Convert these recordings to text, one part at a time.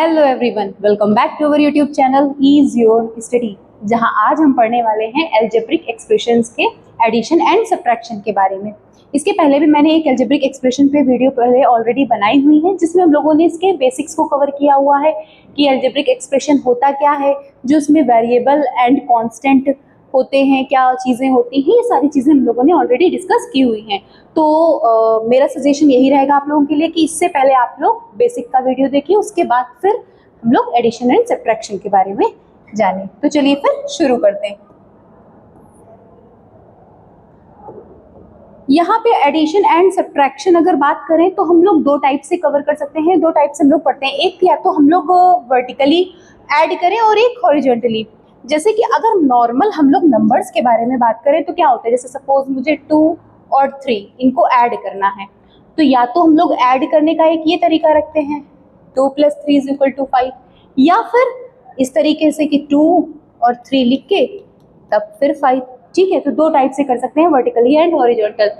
Hello everyone, welcome back to our YouTube channel is your study, जहां आज हम पढ़ने वाले हैं एल्जेब्रिक एक्सप्रेशंस के एडिशन एंड सब्ट्रैक्शन के बारे में। इसके पहले भी मैंने एक एल्जेब्रिक एक्सप्रेशन पे वीडियो पहले ऑलरेडी बनाई हुई है, जिसमें हम लोगों ने इसके बेसिक्स को कवर किया हुआ है कि एल्जेब्रिक एक्सप्रेशन होता क्या है, जो इसमें वेरिएबल एंड कॉन्स्टेंट होते हैं, क्या चीज़ें होती हैं, ये सारी चीज़ें हम लोगों ने ऑलरेडी डिस्कस की हुई हैं। तो मेरा सजेशन यही रहेगा आप लोगों के लिए कि इससे पहले आप लोग बेसिक का वीडियो देखिए, उसके बाद फिर हम लोग एडिशन एंड सब्ट्रैक्शन के बारे में जानें। तो चलिए फिर शुरू करते हैं। यहाँ पे एडिशन एंड सब्ट्रैक्शन अगर बात करें तो हम लोग दो टाइप से कवर कर सकते हैं, दो टाइप से हम लोग पढ़ते हैं। एक या तो हम लोग वर्टिकली ऐड करें और एक हॉरिजॉन्टली। जैसे कि अगर नॉर्मल हम लोग नंबर्स के बारे में बात करें तो क्या होता है, जैसे सपोज मुझे 2 और 3 इनको ऐड करना है, तो या तो हम लोग ऐड करने का एक ये तरीका रखते हैं 2 + 3 = 5, या फिर इस तरीके से कि 2 और 3 लिख के तब फिर 5। ठीक है, तो दो टाइप से कर सकते हैं, वर्टिकली एंड हॉरिजॉन्टल।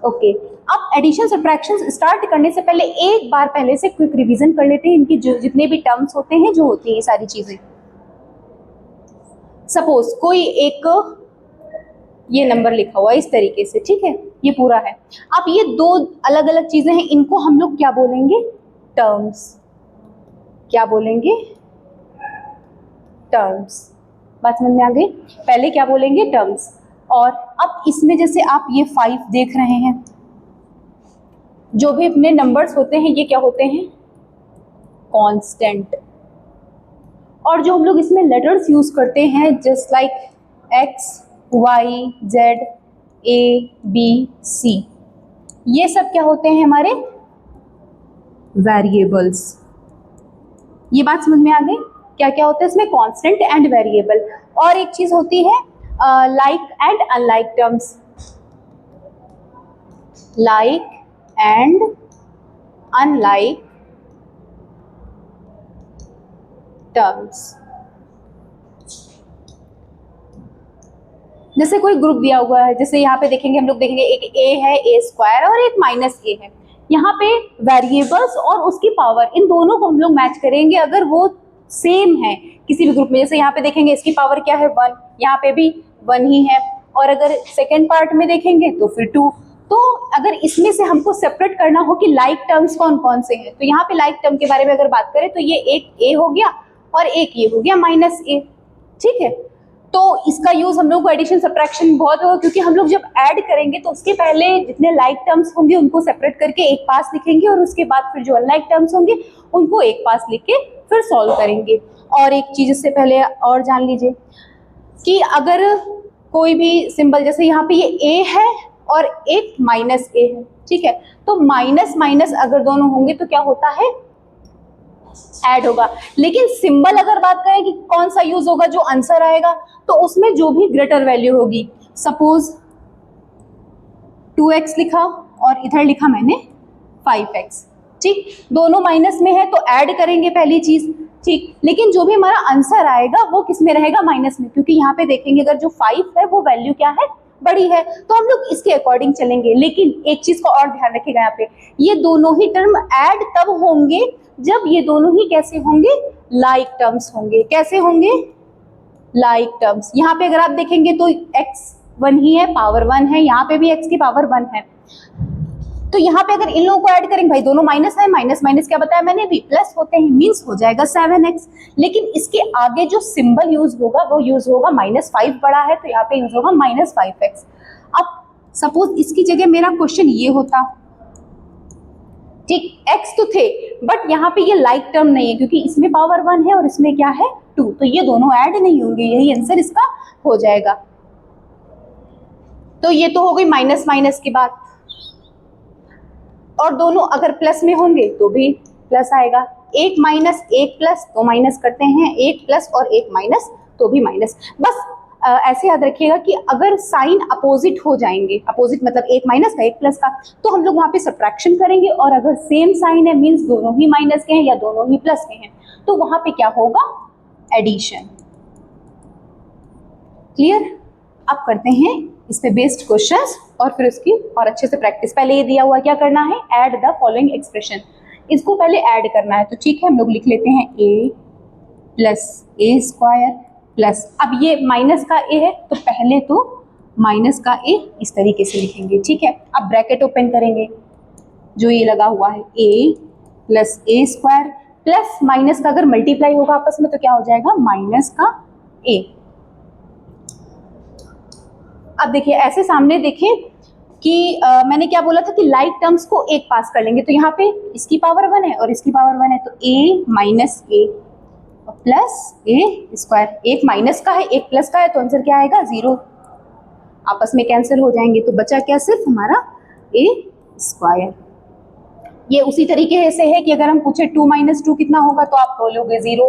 ओके, अब एडिशन सब्ट्रैक्शन स्टार्ट करने से पहले एक बार पहले से क्विक रिवीजन कर लेते हैं इनकी जो जितने भी टर्म्स होते हैं, जो होती है सारी चीजें। सपोज कोई एक ये नंबर लिखा हुआ है इस तरीके से, ठीक है, ये पूरा है। अब ये दो अलग अलग चीजें हैं, इनको हम लोग क्या बोलेंगे? टर्म्स। क्या बोलेंगे? टर्म्स। बात समझ में आ गई? पहले क्या बोलेंगे? टर्म्स। और अब इसमें जैसे आप ये 5 देख रहे हैं, जो भी अपने नंबर्स होते हैं ये क्या होते हैं? कांस्टेंट। और जो हम लोग इसमें लेटर्स यूज करते हैं just like X, Y, Z, A, B, C, ये सब क्या होते हैं? हमारे वेरिएबल्स। ये बात समझ में आ गई? क्या क्या होता है इसमें? Constant and variable. और एक चीज होती है like and unlike terms. Like and unlike terms. जैसे कोई ग्रुप दिया हुआ है, जैसे यहाँ पे देखेंगे, हम लोग देखेंगे एक a है, a² और एक -a है। यहाँ पे वेरिएबल्स और उसकी पावर, इन दोनों को हम लोग मैच करेंगे अगर वो सेम है किसी भी ग्रुप में। जैसे यहाँ पे देखेंगे इसकी पावर क्या है? 1, यहाँ पे भी 1 ही है। और अगर सेकेंड पार्ट में देखेंगे तो फिर 2। तो अगर इसमें से हमको सेपरेट करना हो कि लाइक टर्म्स कौन कौन से हैं, तो यहाँ पे लाइक टर्म के बारे में अगर बात करें तो ये एक a हो गया और एक ये हो गया -a। ठीक है, तो इसका यूज हम लोग को एडिशन सब्ट्रैक्शन बहुत होगा, क्योंकि हम लोग जब ऐड करेंगे तो उसके पहले जितने लाइक टर्म्स होंगे उनको सेपरेट करके एक पास लिखेंगे, और उसके बाद फिर जो अनलाइक टर्म्स होंगे उनको एक पास लिख के फिर सॉल्व करेंगे। और एक चीज इससे पहले और जान लीजिए कि अगर कोई भी सिंबल, जैसे यहाँ पे ये a है और एक -a है, ठीक है, तो माइनस माइनस अगर दोनों होंगे तो क्या होता है? ऐड होगा। लेकिन सिंबल अगर बात करें कि कौन सा यूज होगा, जो आंसर आएगा, तो उसमें जो भी ग्रेटर वैल्यू होगी, सपोज 2x लिखा और इधर लिखा मैंने 5x, ठीक, दोनों माइनस में है तो ऐड करेंगे पहली चीज, ठीक। लेकिन जो भी हमारा आंसर आएगा वो किस में रहेगा? माइनस में, क्योंकि यहाँ पे देखेंगे अगर जो 5 है वो वैल्यू क्या है? बड़ी है, तो हम लोग इसके अकॉर्डिंग चलेंगे। लेकिन एक चीज का और ध्यान रखिएगा, यहाँ पे ये दोनों ही टर्म ऐड तब होंगे जब ये दोनों ही कैसे होंगे? लाइक टर्म्स होंगे। कैसे होंगे? Like terms. यहाँ पे अगर आप देखेंगे तो x 1 ही है, पावर 1 है, यहाँ पे भी x की पावर 1 है। तो यहाँ पे अगर इन लोगों को ऐड करेंगे, भाई दोनों माइनस है, माइनस माइनस क्या बताया मैंने अभी? प्लस होते हैं, मीन्स हो जाएगा 7x। लेकिन इसके आगे जो सिंबल यूज होगा वो यूज होगा -5 बड़ा है, तो यहाँ पे यूज होगा -5x। अब सपोज इसकी जगह मेरा क्वेश्चन ये होता, ठीक, x तो थे बट यहाँ पे ये लाइक टर्म नहीं है, क्योंकि इसमें पावर 1 है और इसमें क्या है? 2, तो ये दोनों ऐड नहीं होंगे, यही आंसर इसका हो जाएगा। तो ये तो हो गई माइनस माइनस की बात। और दोनों अगर प्लस में होंगे तो भी प्लस आएगा, एक माइनस एक प्लस तो माइनस करते हैं, एक प्लस और एक माइनस तो भी माइनस। बस ऐसे याद रखिएगा कि अगर साइन अपोजिट हो जाएंगे, अपोजिट मतलब एक माइनस का एक प्लस का, तो हम लोग वहां पे सब्ट्रैक्शन करेंगे। और अगर सेम साइन है, मीन्स दोनों ही माइनस के हैं या दोनों ही प्लस के हैं, तो वहां पे क्या होगा? एडिशन। क्लियर? अब करते हैं इस पे बेस्ड क्वेश्चंस और फिर उसकी और अच्छे से प्रैक्टिस। पहले ये दिया हुआ क्या करना है? Add the following expression. इसको पहले ऐड करना है, तो ठीक है हम लोग लिख लेते हैं a plus A square plus, अब ये माइनस का a है तो पहले तो माइनस का a इस तरीके से लिखेंगे, ठीक है। अब ब्रैकेट ओपन करेंगे, जो ये लगा हुआ है a plus A square plus minus का अगर मल्टीप्लाई होगा आपस में तो क्या हो जाएगा, माइनस का a। अब देखिए ऐसे सामने देखें कि मैंने क्या बोला था कि लाइक टर्म्स को एक पास कर लेंगे, तो यहाँ पे इसकी पावर 1 है और इसकी पावर 1 है, तो a minus A plus A square, एक माइनस का है एक प्लस का है तो आंसर क्या आएगा 0, आपस में कैंसिल हो जाएंगे, तो बचा क्या सिर्फ हमारा a स्क्वायर। ये उसी तरीके से है कि अगर हम पूछे 2 माइनस 2 कितना होगा तो आप बोलोगे 0,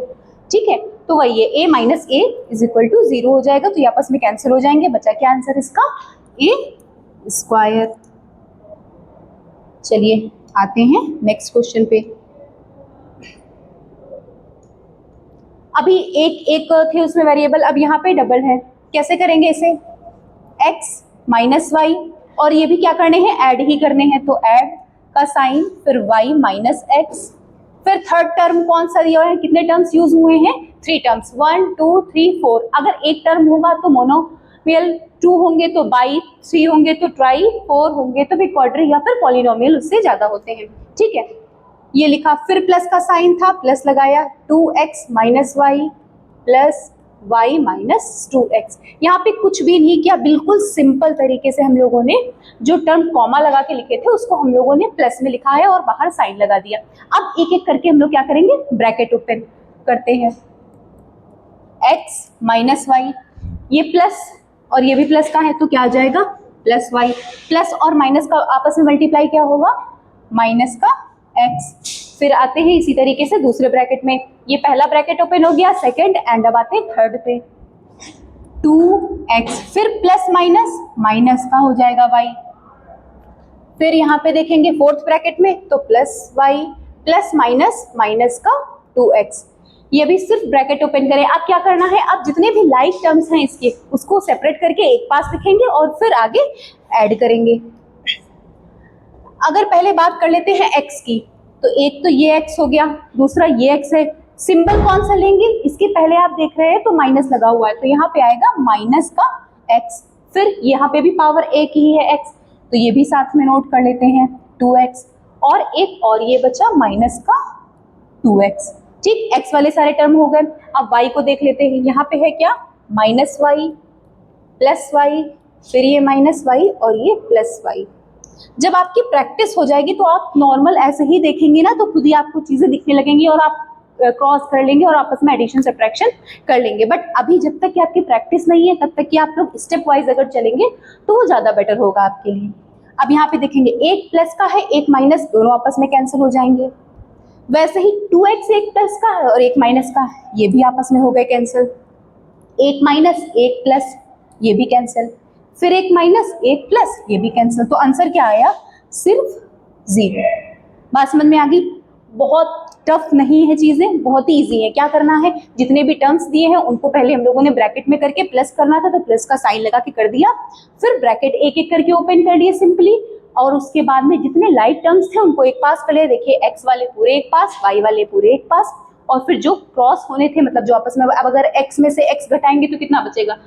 ठीक है। तो वही है a minus A is equal to 0 हो जाएगा, तो ये आपस में कैंसिल हो जाएंगे, बचा क्या आंसर इसका a स्क्वायर। चलिए आते हैं नेक्स्ट क्वेश्चन पे। अभी एक थे उसमें वेरिएबल, अब यहाँ पे डबल है, कैसे करेंगे इसे, x माइनस वाई, और ये भी क्या करने हैं, ऐड ही करने हैं, तो ऐड का साइन फिर y माइनस एक्स, फिर थर्ड टर्म कौन सा दिया हुआ है, कितने टर्म्स यूज हुए हैं, 3 टर्म्स 1 2 3 4, अगर एक टर्म होगा तो मोनोमियल, 2 होंगे तो बाई, 3 होंगे तो ट्राई, 4 होंगे तो फिर क्वाड्री या फिर पॉलिनोमियल, उससे ज्यादा होते हैं, ठीक है। ये लिखा, फिर प्लस का साइन था, प्लस लगाया, 2x minus Y plus y minus 2x। यहाँ पे कुछ भी नहीं किया, बिल्कुल सिंपल तरीके से हम लोगों ने जो टर्म कॉमा लगा के लिखे थे उसको हम लोगों ने प्लस में लिखा है और बाहर साइन लगा दिया। अब एक एक करके हम लोग क्या करेंगे, ब्रैकेट ओपन करते हैं, x माइनस वाई, ये प्लस और ये भी प्लस का है तो क्या आ जाएगा प्लस वाई, प्लस और माइनस का आपस में मल्टीप्लाई क्या होगा, माइनस का x। फिर आते हैं इसी तरीके से दूसरे ब्रैकेट में, ये पहला ब्रैकेट ओपन हो गया, सेकंड, एंड अब आते हैं थर्ड पे, 2x, फिर प्लस माइनस, माइनस का हो जाएगा y, फिर यहाँ पे देखेंगे फोर्थ ब्रैकेट में तो plus y plus minus, minus का 2x। ये भी सिर्फ ब्रैकेट ओपन करें। अब क्या करना है, अब जितने भी लाइक टर्म्स हैं इसके उसको सेपरेट करके एक पास लिखेंगे और फिर आगे ऐड करेंगे। अगर पहले बात कर लेते हैं x की, तो एक तो ये x हो गया, दूसरा ये x है, सिंबल कौन सा लेंगे, इसके पहले आप देख रहे हैं तो माइनस लगा हुआ है तो यहाँ पे आएगा माइनस का x, फिर यहाँ पे भी पावर एक ही है x तो ये भी साथ में नोट कर लेते हैं 2x, और एक और ये बचा माइनस का 2x, ठीक। x वाले सारे टर्म हो गए। अब y को देख लेते हैं, यहाँ पे है क्या, माइनस वाई प्लस वाई, फिर ये माइनस वाई और ये प्लस वाई। जब आपकी प्रैक्टिस हो जाएगी तो आप नॉर्मल ऐसे ही देखेंगे ना तो खुद ही आपको चीजें दिखने लगेंगी और आप क्रॉस कर लेंगे और आपस में एडिशन सब्ट्रैक्शन कर लेंगे। बट अभी जब तक कि आपकी प्रैक्टिस नहीं है तब तक कि आप लोग स्टेप वाइज अगर चलेंगे तो वो ज्यादा बेटर होगा आपके लिए। अब यहाँ पे देखेंगे एक प्लस का है एक माइनस, दोनों आपस में कैंसिल हो जाएंगे। वैसे ही 2x एक प्लस का है और एक माइनस का है, ये भी आपस में हो गए कैंसिल। एक माइनस एक प्लस, ये भी कैंसिल, फिर एक माइनस एक प्लस, ये भी कैंसिल। तो आंसर क्या आया, सिर्फ 0। बात समझ में आ गई। बहुत टफ नहीं है चीजें, बहुत ही ईजी है। क्या करना है, जितने भी टर्म्स दिए हैं उनको पहले हम लोगों ने ब्रैकेट में करके प्लस करना था तो प्लस का साइन लगा के कर दिया, फिर ब्रैकेट एक एक करके ओपन कर लिए सिंपली, और उसके बाद में जितने लाइट टर्म्स थे उनको एक पास कर लिए। देखिए x वाले पूरे एक पास, y वाले पूरे एक पास, और फिर जो क्रॉस होने थे मतलब जो आपस में, अब अगर x में से x घटाएंगे तो कितना बचेगा,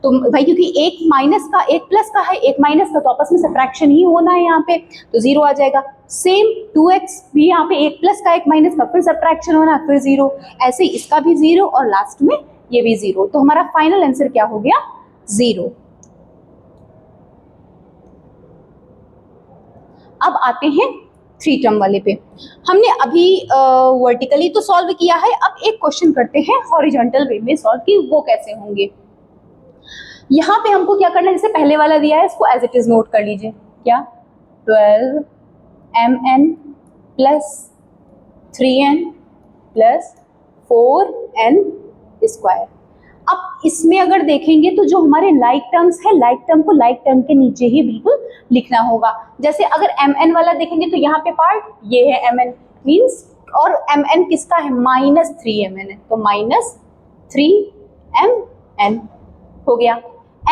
तो भाई क्योंकि एक माइनस का एक प्लस का है एक माइनस का तो आपस में सब्ट्रैक्शन ही होना है यहाँ पे, तो 0 आ जाएगा। सेम 2x भी यहाँ पे एक प्लस का एक माइनस का फिर सब्ट्रैक्शन होना फिर 0, ऐसे ही इसका भी 0 और लास्ट में ये भी 0, तो हमारा फाइनल आंसर क्या हो गया 0। अब आते हैं 3 टर्म वाले पे। हमने अभी वर्टिकली तो सॉल्व किया है, अब एक क्वेश्चन करते हैं हॉरिजॉन्टल वे में सॉल्व कि वो कैसे होंगे। यहाँ पे हमको क्या करना है, जैसे पहले वाला दिया है इसको एज इट इज नोट कर लीजिए, क्या 12mn plus 3n plus 4n square. अब इसमें अगर देखेंगे तो जो हमारे लाइक टर्म्स है, लाइक टर्म को लाइक टर्म के नीचे ही बिल्कुल लिखना होगा। जैसे अगर mn वाला देखेंगे तो यहाँ पे पार्ट ये है mn मीन्स, और mn किसका है -3mn है तो -3mn हो गया।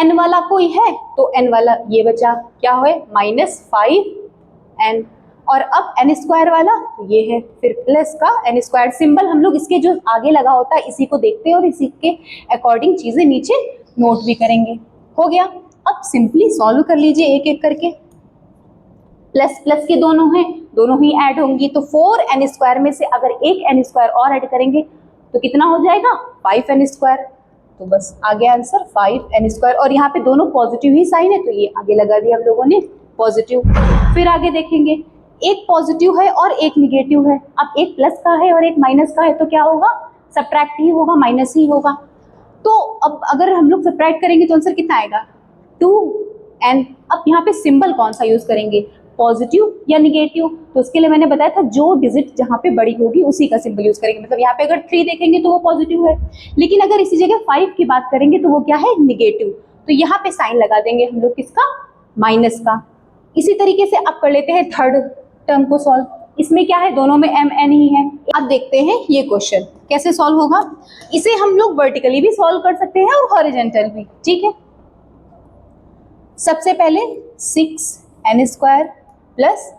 n वाला कोई है तो n वाला ये बचा क्या है -5n, और अब एन स्क्वायर वाला तो ये है, फिर प्लस का एन स्क्वायर। सिंबल हम लोग इसके जो आगे लगा होता है इसी को देखते हैं और इसी के अकॉर्डिंग चीजें नीचे नोट भी करेंगे। हो गया। अब सिंपली सॉल्व कर लीजिए एक एक करके। प्लस प्लस के दोनों हैं, दोनों ही ऐड होंगी, तो 4n स्क्वायर में से अगर एक n स्क्वायर और ऐड करेंगे तो कितना हो जाएगा 5n स्क्वायर। तो बस आ गया आंसर 5n स्क्वायर। और यहाँ पे दोनों पॉजिटिव ही साइन है तो ये आगे लगा दिया हम लोगों ने पॉजिटिव। फिर आगे देखेंगे, एक पॉजिटिव है और एक निगेटिव है। अब एक प्लस का है और एक माइनस का है तो क्या होगा, सब्ट्रैक्ट ही होगा, माइनस ही होगा। तो अब अगर हम लोग सब्ट्रैक्ट करेंगे तो आंसर कितना आएगा 2n। अब यहाँ पे सिंबल कौन सा यूज करेंगे, पॉजिटिव या निगेटिव, तो उसके लिए मैंने बताया था जो डिजिट जहाँ पे बड़ी होगी उसी का सिंबल यूज करेंगे। मतलब यहाँ पे अगर 3 देखेंगे तो वो पॉजिटिव है, लेकिन अगर इसी जगह 5 की बात करेंगे तो वो क्या है, निगेटिव। तो यहाँ पे साइन लगा देंगे हम लोग किसका, माइनस का। इसी तरीके से अब कर लेते हैं थर्ड टर्म को सॉल्व। इसमें क्या है, दोनों में mn ही है। अब देखते हैं ये क्वेश्चन कैसे सॉल्व होगा। इसे हम लोग वर्टिकली भी सॉल्व कर सकते हैं और हॉरिजॉन्टल भी, ठीक है। सबसे पहले 6n स्क्वायर प्लस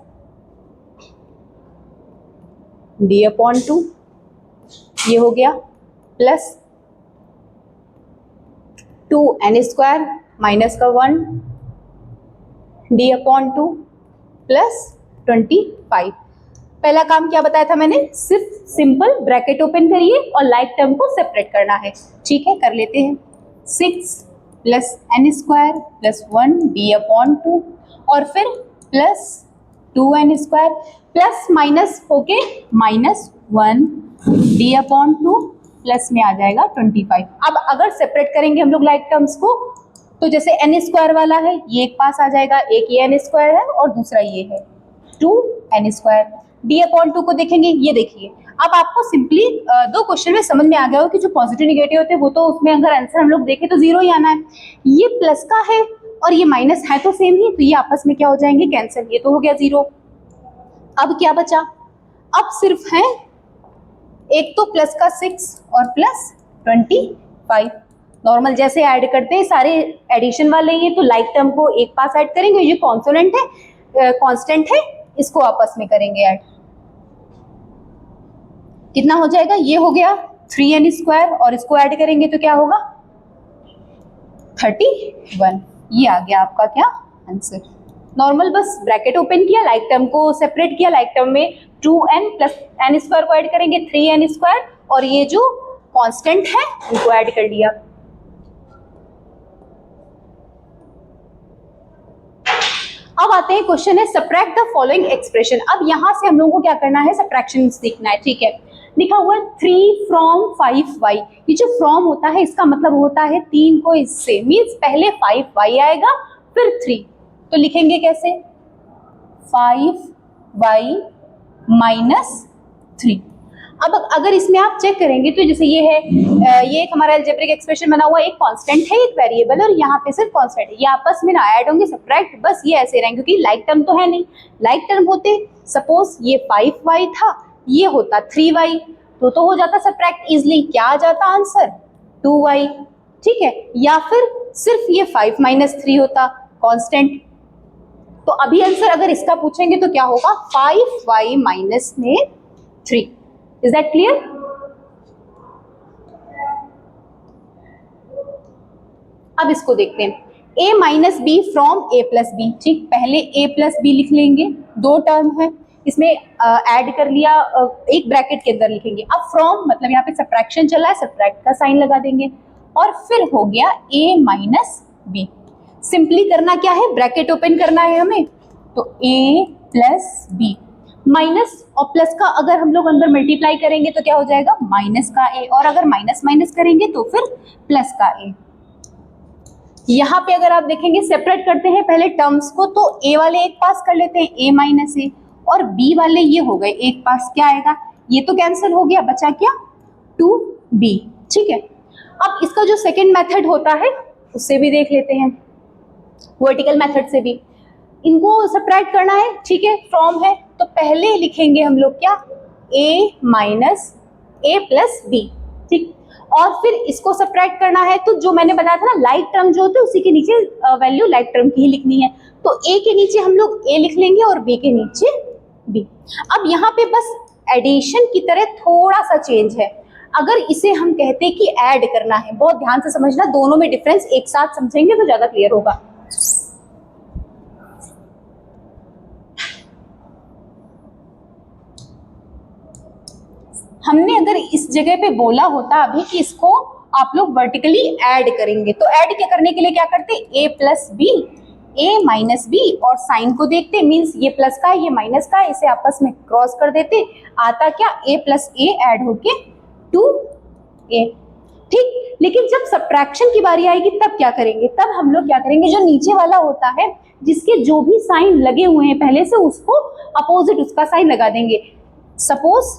d/2 ये हो गया, प्लस 2n स्क्वायर माइनस का 1 d/2 प्लस 25। पहला काम क्या बताया था मैंने, सिर्फ सिंपल ब्रैकेट ओपन करिए और लाइक टर्म को सेपरेट करना है, ठीक है। कर लेते हैं 6 plus n square plus 1 d/2 और फिर plus 2n square plus minus होके -1 d/2 प्लस में आ जाएगा 25। अब अगर सेपरेट करेंगे हम लोग लाइक टर्म्स को तो जैसे n स्क्वायर वाला है ये एक पास आ जाएगा, एक ये n स्क्वायर है और दूसरा ये है 2n स्क्वायर। d/2 को देखेंगे, ये देखिए अब आपको सिंपली दो क्वेश्चन में समझ में आ गया हो कि जो पॉजिटिव निगेटिव होते हैं वो तो उसमें अगर आंसर हम लोग देखें तो 0 ही आना है। ये प्लस का है और ये माइनस है तो सेम ही, तो ये आपस में क्या हो जाएंगे, कैंसिल। ये तो हो गया 0। अब क्या बचा, अब सिर्फ है एक तो प्लस का 6 और प्लस 25। नॉर्मल जैसे ऐड करते हैं सारे एडिशन वाले ये, तो लाइक टर्म को एक पास ऐड करेंगे, ये कॉन्सोनेंट है कांस्टेंट है इसको आपस में करेंगे ऐड। कितना हो जाएगा, ये हो गया 3n स्क्वायर और इसको ऐड करेंगे तो क्या होगा 31। ये आ गया आपका क्या आंसर। नॉर्मल बस ब्रैकेट ओपन किया, लाइक टर्म को सेपरेट किया, लाइक टर्म में 2n प्लस n स्क्वायर को ऐड करेंगे 3n स्क्वायर और ये जो कांस्टेंट है उनको ऐड कर लिया। अब आते हैं क्वेश्चन है सब्ट्रैक्ट द फॉलोइंग एक्सप्रेशन। अब यहां से हम लोगों को क्या करना है, सब्ट्रैक्शन सीखना है, ठीक है। लिखा हुआ है 3 फ्रॉम 5y। ये जो फ्रॉम होता है इसका मतलब होता है 3 को इससे, मीन्स पहले 5y आएगा फिर 3। तो लिखेंगे कैसे, 5y माइनस 3। अब अगर इसमें आप चेक करेंगे तो जैसे ये है, ये एक हमारा अलजेब्रिक एक्सप्रेशन बना हुआ है, एक कांस्टेंट है एक वेरिएबल और यहाँ पे सिर्फ कांस्टेंट है, ये आपस में ना ऐड होंगे सब्ट्रैक्ट, बस ये ऐसे रहेंगे क्योंकि लाइक टर्म तो है नहीं। लाइक टर्म होते सपोज ये 5y था, ये होता 3y तो हो जाता सब्ट्रैक्ट इजिली, क्या आ जाता आंसर 2y, ठीक है। या फिर सिर्फ ये 5 माइनस 3 होता कांस्टेंट। तो अभी आंसर अगर इसका पूछेंगे तो क्या होगा 5y माइनस में 3। Is that clear. अब इसको देखते हैं, a minus B from a plus B, ठीक। पहले a प्लस बी लिख लेंगे, दो टर्म है इसमें ऐड कर लिया, एक ब्रैकेट के अंदर लिखेंगे। अब फ्रॉम मतलब यहाँ पे सब्ट्रैक्शन चल रहा है, सब्ट्रैक्ट का साइन लगा देंगे और फिर हो गया a माइनस बी। सिंपली करना क्या है, ब्रैकेट ओपन करना है हमें, तो a प्लस बी माइनस और प्लस का अगर हम लोग अंदर मल्टीप्लाई करेंगे तो क्या हो जाएगा माइनस का a, और अगर माइनस माइनस करेंगे तो फिर प्लस का a। यहाँ पे अगर आप देखेंगे सेपरेट करते हैं पहले टर्म्स को, तो a वाले एक पास कर लेते हैं a माइनस a और b वाले ये हो गए एक पास, क्या आएगा, ये तो कैंसिल हो गया, बचा क्या 2b, ठीक है। अब इसका जो सेकेंड मेथड होता है उससे भी देख लेते हैं, वर्टिकल मेथड से भी इनको सब्ट्रैक्ट करना है, ठीक है। फ्रॉम है तो पहले लिखेंगे हम लोग क्या a minus a plus B, ठीक। और फिर इसको सब्ट्रैक्ट करना है तो जो मैंने बताया था ना लाइक टर्म जो होते हैं उसी के नीचे वैल्यू लाइक टर्म की ही लिखनी है, तो a के नीचे हम लोग a लिख लेंगे और b के नीचे बी। अब यहाँ पे बस एडिशन की तरह थोड़ा सा चेंज है। अगर इसे हम कहते हैं कि ऐड करना है, बहुत ध्यान से समझना, दोनों में डिफरेंस एक साथ समझेंगे तो ज्यादा क्लियर होगा। हमने अगर इस जगह पे बोला होता अभी कि इसको आप लोग वर्टिकली ऐड करेंगे, तो ऐड क्या करने के लिए क्या करते, a plus B, a minus B, और साइन को देखते, मीन्स ये प्लस का है ये माइनस का है, इसे आपस में क्रॉस कर देते, आता क्या a प्लस ए ऐड होके 2a। ठीक, लेकिन जब सब्ट्रैक्शन की बारी आएगी तब क्या करेंगे, तब हम लोग क्या करेंगे, जो नीचे वाला होता है जिसके जो भी साइन लगे हुए हैं पहले से, उसको अपोजिट उसका साइन लगा देंगे। सपोज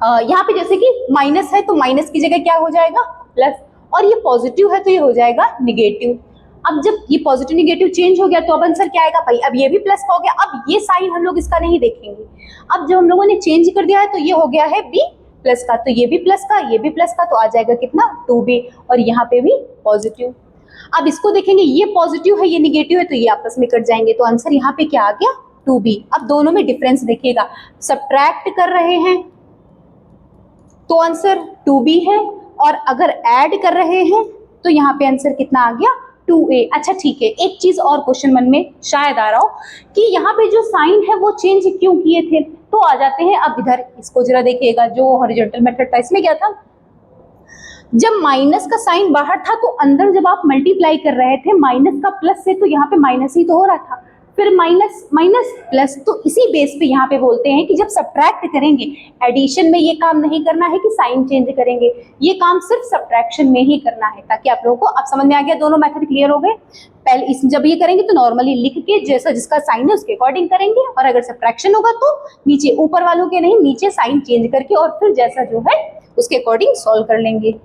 यहाँ पे जैसे कि माइनस है तो माइनस की जगह क्या हो जाएगा, प्लस, और ये पॉजिटिव है तो ये हो जाएगा निगेटिव। अब जब ये पॉजिटिव निगेटिव चेंज हो गया तो अब आंसर क्या आएगा भाई, अब ये भी प्लस का हो गया। अब ये साइन हम लोग इसका नहीं देखेंगे, अब जब हम लोगों ने चेंज कर दिया है तो ये हो गया है बी प्लस का, तो ये भी प्लस का ये भी प्लस का, तो आ जाएगा कितना 2b, और यहाँ पे भी पॉजिटिव। अब इसको देखेंगे, ये पॉजिटिव है ये निगेटिव है, तो ये आपस में कट जाएंगे, तो आंसर यहाँ पे क्या आ गया 2b। अब दोनों में डिफरेंस देखिएगा, सब्ट्रैक्ट कर रहे हैं तो आंसर 2b है, और अगर ऐड कर रहे हैं तो यहाँ पे आंसर कितना आ गया 2a। अच्छा ठीक है, एक चीज और क्वेश्चन मन में शायद आ रहा हो कि यहाँ पे जो साइन है वो चेंज क्यों किए थे, तो आ जाते हैं। अब इधर इसको जरा देखिएगा, जो हॉरिजॉन्टल मेथड था इसमें क्या था, जब माइनस का साइन बाहर था तो अंदर जब आप मल्टीप्लाई कर रहे थे माइनस का प्लस से, तो यहाँ पे माइनस ही तो हो रहा था, फिर माइनस माइनस प्लस, तो इसी बेस पे यहाँ पे बोलते हैं कि जब सब्ट्रैक्ट करेंगे, एडिशन में ये काम नहीं करना है कि साइन चेंज करेंगे, ये काम सिर्फ सब्ट्रैक्शन में ही करना है। ताकि आप लोगों को अब समझ में आ गया, दोनों मेथड क्लियर हो गए। पहले इस जब ये करेंगे तो नॉर्मली लिख के जैसा जिसका साइन है उसके अकॉर्डिंग करेंगे, और अगर सब्ट्रैक्शन होगा तो नीचे ऊपर वालों के नहीं, नीचे साइन चेंज करके और फिर जैसा जो है उसके अकॉर्डिंग सॉल्व कर लेंगे।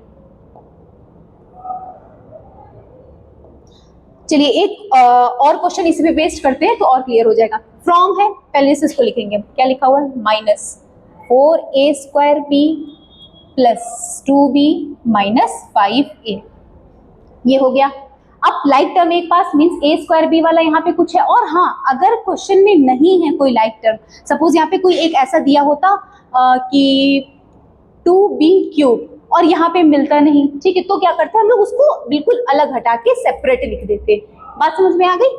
चलिए एक और क्वेश्चन इसी पे बेस्ड करते हैं तो और क्लियर हो जाएगा। फ्रॉम है, पहले से इसको लिखेंगे, क्या लिखा हुआ है, minus 4a² b plus 2b minus 5a, ये हो गया। अब लाइक टर्म एक पास, मीन्स a² b वाला यहाँ पे कुछ है। और हाँ, अगर क्वेश्चन में नहीं है कोई लाइक टर्म, सपोज यहाँ पे कोई एक ऐसा दिया होता कि 2b³ और यहाँ पे मिलता नहीं, ठीक है, तो क्या करते हैं हम लोग उसको बिल्कुल अलग हटा के सेपरेट लिख देते। बात समझ में आ गई।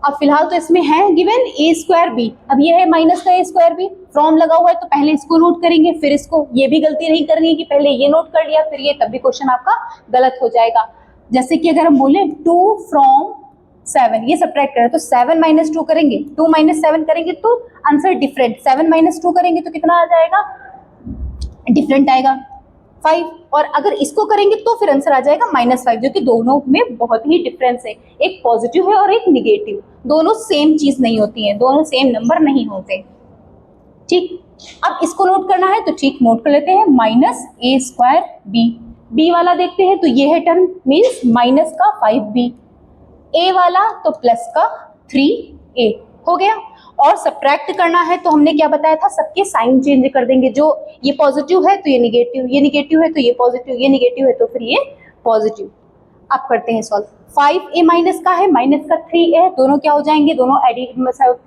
अब फिलहाल तो इसमें है गिवन a² b, अब ये है माइनस का a² b, फ्रॉम लगा हुआ है तो पहले इसको नोट करेंगे फिर इसको, ये भी गलती नहीं करनी है कि पहले ये नोट कर लिया फिर ये, तब भी क्वेश्चन आपका गलत हो जाएगा। जैसे कि अगर हम बोले 2 फ्रॉम 7, ये सब्ट्रैक्ट करें तो 7 माइनस 2 करेंगे, 2 माइनस 7 करेंगे तो आंसर डिफरेंट, 7 माइनस 2 करेंगे तो कितना आ जाएगा, डिफरेंट आएगा 5, और अगर इसको करेंगे तो फिर आंसर आ जाएगा -5, जो कि दोनों में बहुत ही डिफरेंस है, एक पॉजिटिव है और एक निगेटिव, दोनों सेम चीज नहीं होती है, दोनों सेम नंबर नहीं होते। ठीक, अब इसको नोट करना है तो ठीक नोट कर लेते हैं, -a² b, b वाला देखते हैं तो ये है टर्म, मीन्स माइनस का 5b, a वाला तो प्लस का 3a हो गया। और सब्ट्रैक्ट करना है तो हमने क्या बताया था, सबके साइन चेंज कर देंगे, जो ये पॉजिटिव है तो ये निगेटिव, ये निगेटिव है तो ये पॉजिटिव, ये निगेटिव है तो फिर ये पॉजिटिव। अब करते हैं सॉल्व। 5a माइनस का है, माइनस का 3a, दोनों क्या हो जाएंगे, दोनों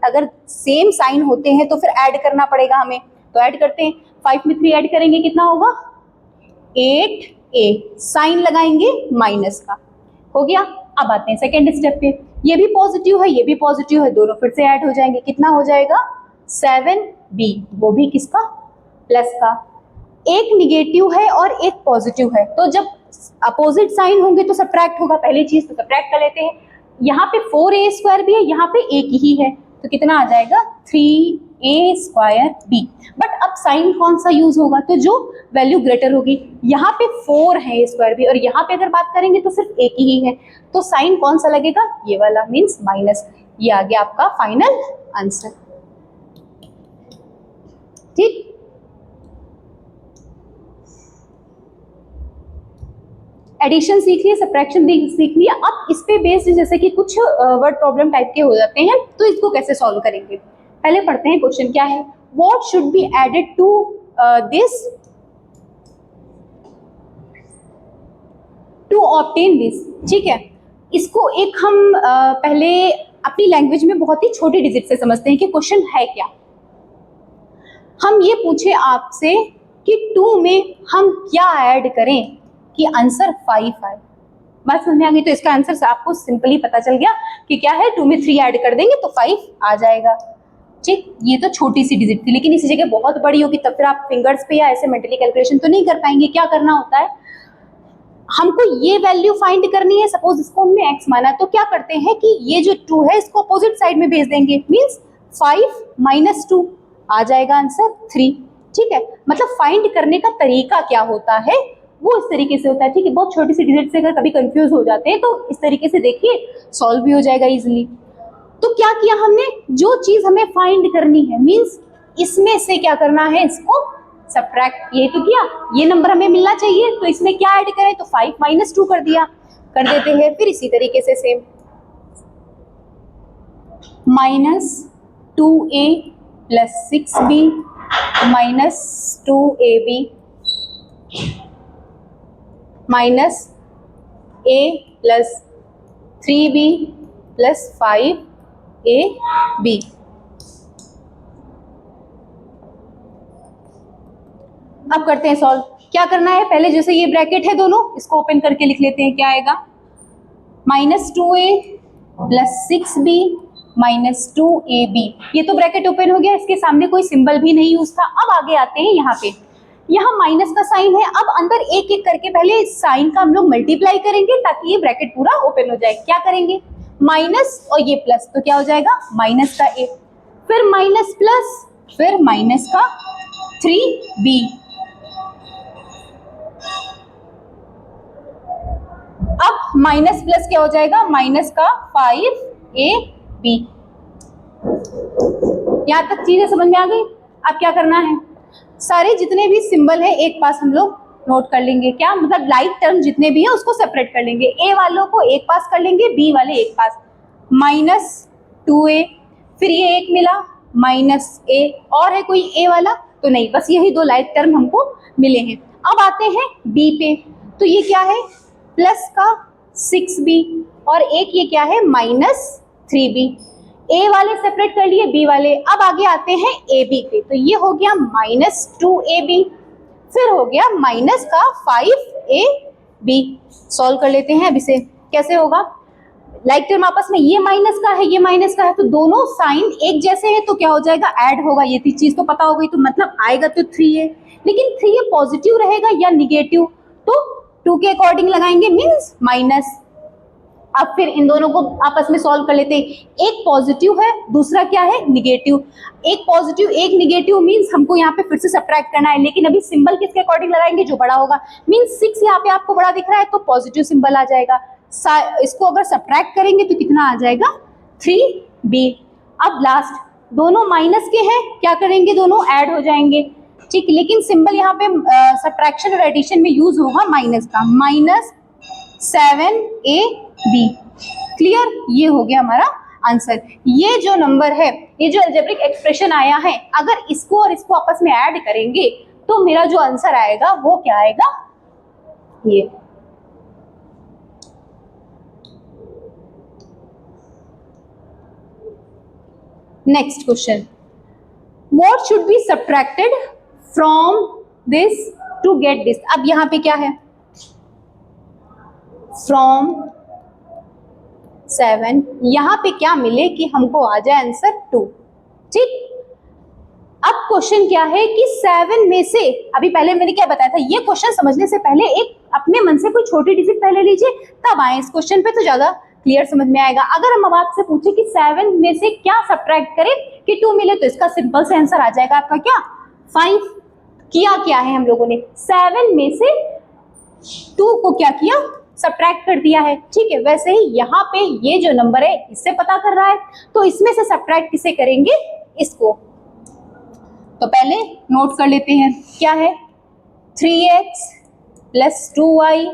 अगर सेम साइन होते हैं तो फिर ऐड करना पड़ेगा हमें, तो ऐड करते हैं। 5 में 3 ऐड करेंगे कितना होगा 8a, साइन लगाएंगे माइनस का, हो गया। अब आते हैं सेकेंड स्टेप पे, ये भी पॉजिटिव है ये भी पॉजिटिव है, दोनों फिर से ऐड हो जाएंगे, कितना हो जाएगा 7b, वो भी किसका, प्लस का। एक निगेटिव है और एक पॉजिटिव है, तो जब अपोजिट साइन होंगे तो सब्ट्रैक्ट होगा, पहली चीज तो सब्ट्रैक्ट कर लेते हैं। यहाँ पे 4a² भी है, यहाँ पे एक ही है, तो कितना आ जाएगा 3a² b। बट अब साइन कौन सा यूज होगा, तो जो वैल्यू ग्रेटर होगी, यहाँ पे 4 है a² b और यहाँ पे अगर बात करेंगे तो सिर्फ एक ही है, तो साइन कौन सा लगेगा, ये वाला, मीन्स माइनस। ये आ गया आपका फाइनल आंसर। ठीक, एडिशन सीख लिया, सब्ट्रैक्शन सीख लिया। अब इस पे बेस्ड जैसे कि कुछ वर्ड प्रॉब्लम टाइप के हो जाते हैं, तो इसको कैसे सॉल्व करेंगे, पहले पढ़ते हैं क्वेश्चन क्या है। What should be added to this to obtain this. ठीक है, इसको एक हम पहले अपनी लैंग्वेज में बहुत ही छोटे डिजिट से समझते हैं कि क्वेश्चन है क्या। हम ये पूछे आपसे कि 2 में हम क्या ऐड करें कि आंसर 5 आए। बात समझ में आ गई? तो इसका आंसर आपको सिंपली पता चल गया कि क्या है, 2 में 3 ऐड कर देंगे तो 5 आ जाएगा। ठीक, ये तो छोटी सी डिजिट थी, लेकिन इसी जगह बहुत बड़ी होगी तब फिर आप फिंगर्स पे या ऐसे मेंटली कैलकुलेशन तो नहीं कर पाएंगे। क्या करना होता है, हमको ये वैल्यू फाइंड करनी है। सपोज इसको हमने x माना, तो क्या करते हैं कि ये जो 2 है इसको अपोजिट साइड में भेज देंगे, मींस 5 - 2 आ जाएगा आंसर 3। ठीक है, मतलब फाइंड करने का तरीका क्या होता है वो इस तरीके से होता है। ठीक है, बहुत छोटी सी डिजिट से अगर कभी कंफ्यूज हो जाते हैं तो इस तरीके से देखिए सॉल्व भी हो जाएगा इजीली। तो क्या किया हमने, जो चीज हमें फाइंड करनी है, मींस इसमें से क्या करना है, इसको सब्ट्रैक्ट, ये तो किया, ये नंबर हमें मिलना चाहिए तो इसमें क्या ऐड करें, तो 5 - 2 कर दिया, कर देते हैं। फिर इसी तरीके से same -2a + 6b - 2ab -a + 3b + 5ab। अब करते हैं सॉल्व। क्या करना है, पहले जैसे ये ब्रैकेट है दोनों, इसको ओपन करके लिख लेते हैं। क्या आएगा, -2a + 6b - 2ab। ये तो ब्रैकेट ओपन हो गया, इसके सामने कोई सिंबल भी नहीं यूज था। अब आगे आते हैं यहाँ पे, यहाँ माइनस का साइन है। अब अंदर एक एक करके पहले साइन का हम लोग मल्टीप्लाई करेंगे ताकि ये ब्रैकेट पूरा ओपन हो जाए। क्या करेंगे, माइनस और ये प्लस, तो क्या हो जाएगा माइनस का a, फिर माइनस प्लस, फिर माइनस का 3b। अब माइनस प्लस क्या हो जाएगा, माइनस का 5ab। यहां तक चीजें समझ में आ गई। अब क्या करना है, सारे जितने भी सिंबल है एक पास हम लोग नोट कर लेंगे। क्या मतलब, लाइक टर्म जितने भी है उसको सेपरेट कर लेंगे। ए वालों को एक पास कर लेंगे, बी वाले एक पास। -2a, फिर ये एक मिला -a, और है कोई a वाला तो नहीं, बस यही 2 लाइक टर्म हमको मिले हैं। अब आते हैं b पे, तो ये क्या है, प्लस का 6b, और एक ये क्या है -3b। ए वाले सेपरेट कर लिए, बी वाले। अब आगे आते हैं ए बी पे, तो ये हो गया -2ab, फिर हो गया माइनस का 5ab। सॉल्व कर लेते हैं। अब इसे कैसे होगा, लाइक टर्म आपस में, ये माइनस का है, ये माइनस का है, तो दोनों साइन एक जैसे हैं तो क्या हो जाएगा, ऐड होगा। ये चीज तो पता हो गई, तो मतलब आएगा तो 3a, लेकिन 3a पॉजिटिव रहेगा या निगेटिव, तो 2 के अकॉर्डिंग लगाएंगे, मीन्स माइनस। अब फिर इन दोनों को आपस में सॉल्व कर लेते हैं। एक पॉजिटिव है, दूसरा क्या है, निगेटिव। एक पॉजिटिव एक निगेटिव, मींस हमको यहाँ पे फिर से सब्ट्रैक्ट करना है, लेकिन अभी सिंबल किसके अकॉर्डिंग लगाएंगे, जो बड़ा होगा। मींस 6 यहाँ पे आपको बड़ा दिख रहा है तो पॉजिटिव सिंबल आ जाएगा। इसको अगर सब्ट्रैक्ट करेंगे तो कितना आ जाएगा, 3b। अब लास्ट, दोनों माइनस के हैं, क्या करेंगे, दोनों ऐड हो जाएंगे। ठीक, लेकिन सिंबल यहाँ पे सब्ट्रैक्शन और एडिशन में यूज होगा माइनस का, -7ab। क्लियर, ये हो गया हमारा आंसर। ये जो नंबर है, ये जो अलजेब्रिक एक्सप्रेशन आया है, अगर इसको और इसको आपस में ऐड करेंगे तो मेरा जो आंसर आएगा वो क्या आएगा, ये। Next question, what should be subtracted from this to get this. अब यहां पे क्या है, फ्रॉम 7, यहां पे क्या मिले कि हमको आ जाए आंसर 2। ठीक, अब क्वेश्चन क्या है कि 7 में से, अभी पहले मैंने क्या बताया था, ये क्वेश्चन समझने से पहले एक अपने मन से कोई छोटी डिजिट पहले लीजिए, तब आए इस क्वेश्चन पे, तो ज्यादा क्लियर समझ में आएगा। अगर हम अब आपसे पूछे कि 7 में से क्या सब्ट्रैक्ट करें कि 2 मिले, तो इसका सिंपल से आंसर आ जाएगा आपका क्या, 5। किया क्या है हम लोगों ने, 7 में से 2 को क्या किया, सब्ट्रैक्ट कर दिया है। ठीक है, वैसे ही यहाँ पे ये जो नंबर है इससे पता कर रहा है, तो इसमें से सब्ट्रैक्ट किसे करेंगे, इसको। तो पहले नोट कर लेते हैं, क्या है, 3x + 2y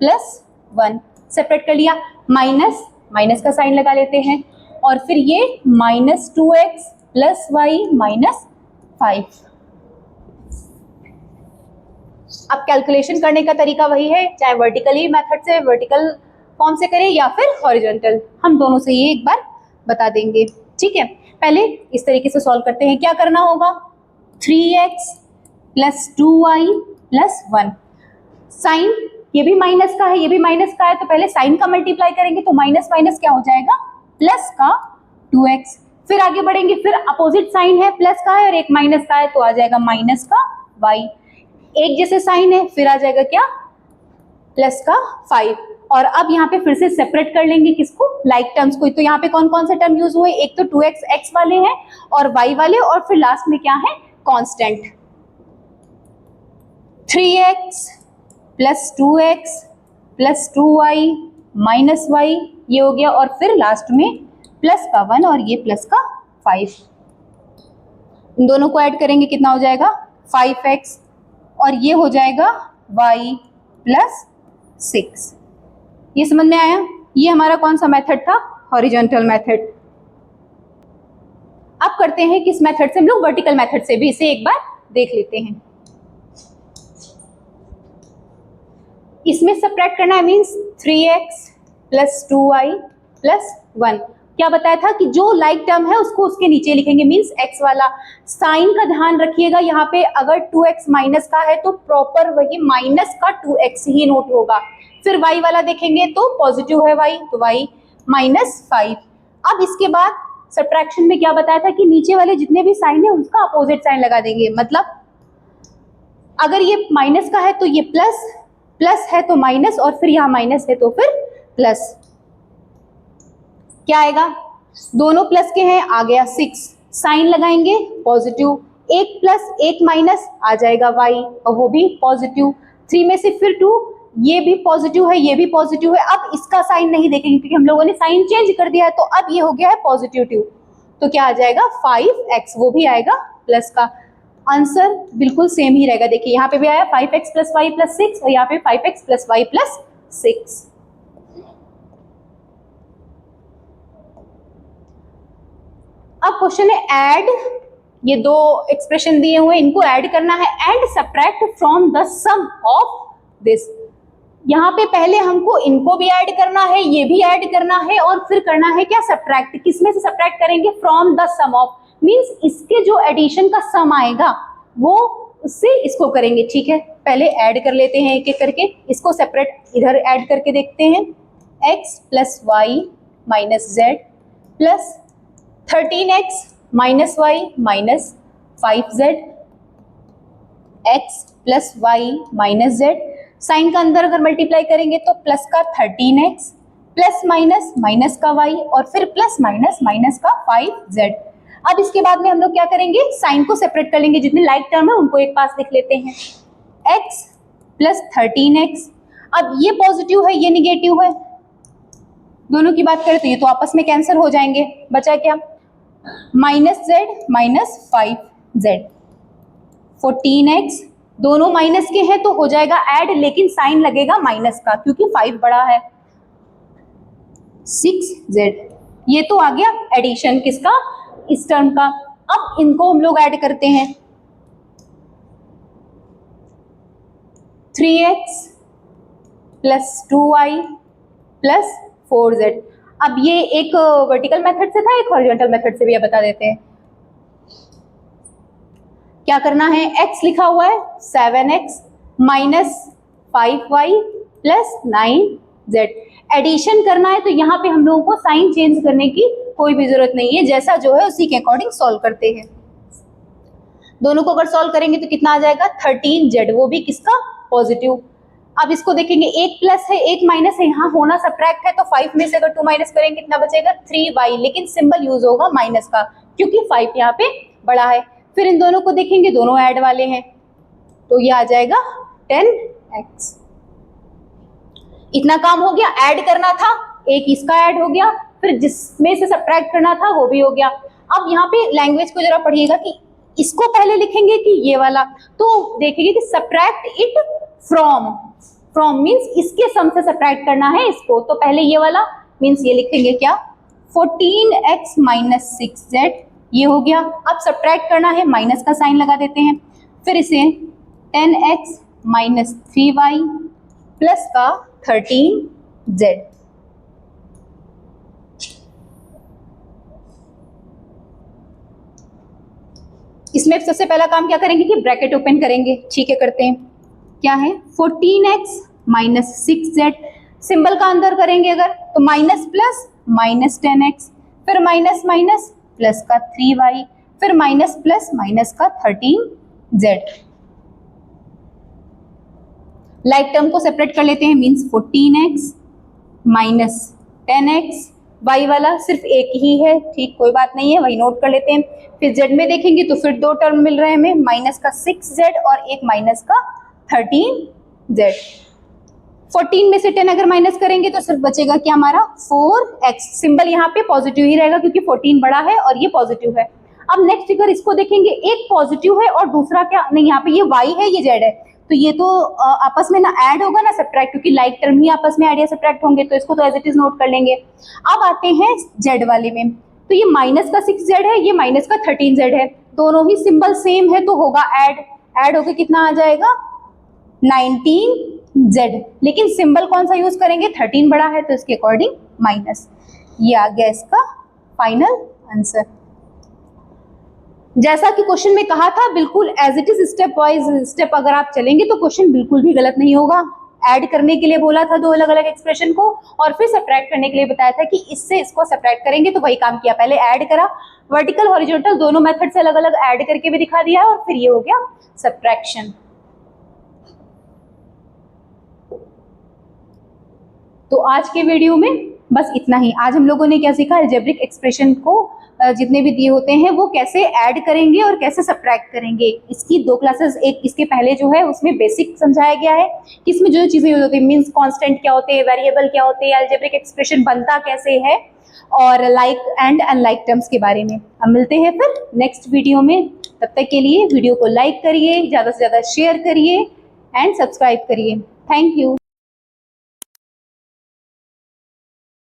+ 1, सेपरेट कर लिया, माइनस, माइनस का साइन लगा लेते हैं, और फिर ये -2x + y - 5। अब कैलकुलेशन करने का तरीका वही है, चाहे वर्टिकली मेथड से, वर्टिकल फॉर्म से करें या फिर हॉरिजॉन्टल, हम दोनों से ये एक बार बता देंगे। ठीक है, पहले इस तरीके से सॉल्व करते हैं। क्या करना होगा, 3x plus 2y plus 1। Sign ये भी माइनस का है, ये भी माइनस का है, तो पहले साइन का मल्टीप्लाई करेंगे तो माइनस माइनस क्या हो जाएगा, प्लस का 2x। फिर आगे बढ़ेंगे, फिर अपोजिट साइन है, प्लस का है और एक माइनस का है, तो आ जाएगा माइनस का y। एक जैसे साइन है, फिर आ जाएगा क्या, प्लस का 5। और अब यहाँ पे फिर से सेपरेट कर लेंगे किसको, लाइक टर्म्स को। तो यहाँ पे कौन कौन से टर्म यूज हुए, एक तो 2x x वाले हैं और y वाले, और फिर लास्ट में क्या है, constant. 3x plus 2x plus 2y minus y, ये हो गया, और फिर लास्ट में प्लस का 1 और ये प्लस का 5। इन दोनों को ऐड करेंगे, कितना हो जाएगा, 5x, और ये हो जाएगा y प्लस 6। ये समझ में आया। ये हमारा कौन सा मेथड था, हॉरिजॉन्टल मेथड। अब करते हैं किस मेथड से, हम लोग वर्टिकल मेथड से भी इसे एक बार देख लेते हैं। इसमें सबट्रैक्ट करना है, means 3x plus 2y plus 1। क्या बताया था कि जो लाइक टर्म है उसको उसके नीचे लिखेंगे, मीन्स x वाला। साइन का ध्यान रखिएगा, यहाँ पे अगर 2x माइनस का है तो प्रॉपर वही माइनस का 2x ही नोट होगा। फिर y वाला देखेंगे तो पॉजिटिव है y, तो y माइनस 5। अब इसके बाद सब्ट्रैक्शन में क्या बताया था कि नीचे वाले जितने भी साइन है उसका अपोजिट साइन लगा देंगे। मतलब अगर ये माइनस का है तो ये प्लस, प्लस है तो माइनस, और फिर यहाँ माइनस है तो फिर प्लस। क्या आएगा, दोनों प्लस के हैं, आ गया 6। साइन लगाएंगे पॉजिटिव, एक प्लस एक माइनस आ जाएगा y, और वो भी पॉजिटिव। 3 में से फिर 2, ये भी पॉजिटिव है, ये भी पॉजिटिव है। अब इसका साइन नहीं देखेंगे क्योंकि हम लोगों ने साइन चेंज कर दिया है, तो अब ये हो गया है पॉजिटिव 2, तो क्या आ जाएगा 5x, वो भी आएगा प्लस का। आंसर बिल्कुल सेम ही रहेगा। देखिए यहाँ पे भी आया 5x प्लस y प्लस 6, और यहाँ पे 5x प्लस y प्लस 6। अब क्वेश्चन है ऐड, ये दो एक्सप्रेशन दिए हुए हैं, इनको ऐड करना है। And subtract from the sum of this. यहाँ पे पहले हमको इनको भी ऐड करना है, ये भी ऐड करना है, और फिर करना है क्या, सब्ट्रैक्ट। किसमें से सब्ट्रैक्ट करेंगे, from the sum of, means इसके जो एडिशन का सम आएगा वो उससे इसको करेंगे। ठीक है, पहले ऐड कर लेते हैं एक एक करके। इसको सेपरेट इधर ऐड करके देखते हैं। x plus Y minus Z plus 13x minus Y minus 5z, x plus Y minus Z. Sign का अंदर अगर मल्टीप्लाई करेंगे तो प्लस का 13x प्लस माइनस माइनस का y, और फिर प्लस माइनस माइनस का 5z। अब इसके बाद में हम लोग क्या करेंगे, साइन को सेपरेट कर लेंगे, जितने लाइक टर्म है उनको एक पास लिख लेते हैं। x प्लस 13x, अब ये पॉजिटिव है ये निगेटिव है, दोनों की बात करें तो ये तो आपस में कैंसिल हो जाएंगे। बचा क्या, minus Z minus 5z। 14x, दोनों माइनस के हैं तो हो जाएगा ऐड, लेकिन साइन लगेगा माइनस का क्योंकि 5 बड़ा है। 6z, ये तो आ गया एडिशन किसका, इस टर्म का। अब इनको हम लोग ऐड करते हैं। 3x plus 2y plus 4z। अब ये एक वर्टिकल मेथड से था, एक हॉरिजॉन्टल मेथड से भी अब बता देते हैं। क्या करना है, x लिखा हुआ है 7x minus 5y plus 9z। Addition करना है तो यहाँ पे हम लोगों को साइन चेंज करने की कोई भी जरूरत नहीं है, जैसा जो है उसी के अकॉर्डिंग सॉल्व करते हैं। दोनों को अगर सॉल्व करेंगे तो कितना आ जाएगा 13z, वो भी किसका, पॉजिटिव। अब इसको देखेंगे, एक प्लस है एक माइनस है, यहाँ होना सब्ट्रैक्ट है तो 5 में से अगर 2 माइनस करेंगे कितना बचेगा 3y, लेकिन सिंबल यूज होगा माइनस का क्योंकि 5 यहाँ पे बड़ा है। फिर इन दोनों को देखेंगे, दोनों ऐड वाले हैं, तो ये आ जाएगा 10x। इतना काम हो गया, ऐड करना था, एक इसका ऐड हो गया, फिर जिसमें से सब्ट्रैक्ट करना था वो भी हो गया। अब यहाँ पे लैंग्वेज को जरा पढ़िएगा कि इसको पहले लिखेंगे कि ये वाला, तो देखेंगे कि subtract it from, from means इसके सम से सब्ट्रैक्ट करना है इसको, तो पहले ये वाला मीन्स ये लिखेंगे क्या 14x माइनस 6z, ये हो गया। अब सब्ट्रैक्ट करना है, माइनस का साइन लगा देते हैं, फिर इसे 10x माइनस 3y प्लस का 13z। इसमें सबसे पहला काम क्या करेंगे कि ब्रैकेट ओपन करेंगे। ठीक है, करते हैं। क्या है 14x माइनस 6z, सिंबल का अंदर करेंगे अगर तो माइनस प्लस माइनस 10x, फिर माइनस माइनस प्लस का 3y, फिर माइनस प्लस माइनस का 13z। लाइक टर्म को सेपरेट कर लेते हैं, means 14x minus 10x, y वाला सिर्फ एक ही है, ठीक कोई बात नहीं है, वही नोट कर लेते हैं। फिर z में देखेंगे तो फिर दो टर्म मिल रहे हैं हमें, माइनस का 6z और एक माइनस का 13z। 14 में से 10 अगर माइनस करेंगे तो सिर्फ बचेगा क्या हमारा 4x, सिंबल यहाँ पे पॉजिटिव ही रहेगा क्योंकि 14 बड़ा है और ये पॉजिटिव है। अब नेक्स्ट फिगर इसको देखेंगे, एक पॉजिटिव है और दूसरा क्या नहीं, यहाँ पे ये y है ये z है, तो ये तो आपस में ना ऐड होगा ना सब्ट्रैक्ट, क्योंकि लाइक टर्म ही आपस में ऐड या सब्ट्रैक्ट होंगे, तो इसको तो एज इट इज नोट कर लेंगे। अब आते हैं z वाले में, तो ये माइनस का 6z है, ये माइनस का 13z है, दोनों ही सिंबल सेम है तो होगा ऐड होके कितना आ जाएगा 19z, लेकिन सिंबल कौन सा यूज करेंगे, 13 बड़ा है तो इसके अकॉर्डिंग माइनस। ये आ गया इसका फाइनल आंसर। जैसा कि क्वेश्चन में कहा था, बिल्कुल as it is step wise step अगर आप चलेंगे तो क्वेश्चन बिल्कुल भी गलत नहीं होगा। ऐड करने के लिए बोला था दो अलग अलग एक्सप्रेशन को, और फिर सब्ट्रैक्ट करने के लिए बताया था कि इससे इसको सब्ट्रैक्ट करेंगे, तो वही काम किया, पहले ऐड करा, वर्टिकल हॉरिजॉन्टल दोनों मेथड से अलग अलग ऐड करके भी दिखा दिया और फिर ये हो गया सब्ट्रैक्शन। तो आज के वीडियो में बस इतना ही। आज हम लोगों ने क्या सीखा, अलजेब्रिक एक्सप्रेशन को जितने भी दिए होते हैं वो कैसे ऐड करेंगे और कैसे सब्ट्रैक्ट करेंगे। इसकी दो क्लासेस, एक इसके पहले जो है उसमें बेसिक समझाया गया है कि इसमें जो चीजें यूज होती है, मीन्स कांस्टेंट क्या होते हैं, वेरिएबल क्या होते हैं, अलजेब्रिक एक्सप्रेशन बनता कैसे है, और लाइक एंड अनलाइक टर्म्स के बारे में। हम मिलते हैं फिर नेक्स्ट वीडियो में, तब तक के लिए वीडियो को लाइक करिए, ज्यादा से ज्यादा शेयर करिए एंड सब्सक्राइब करिए। Thank you.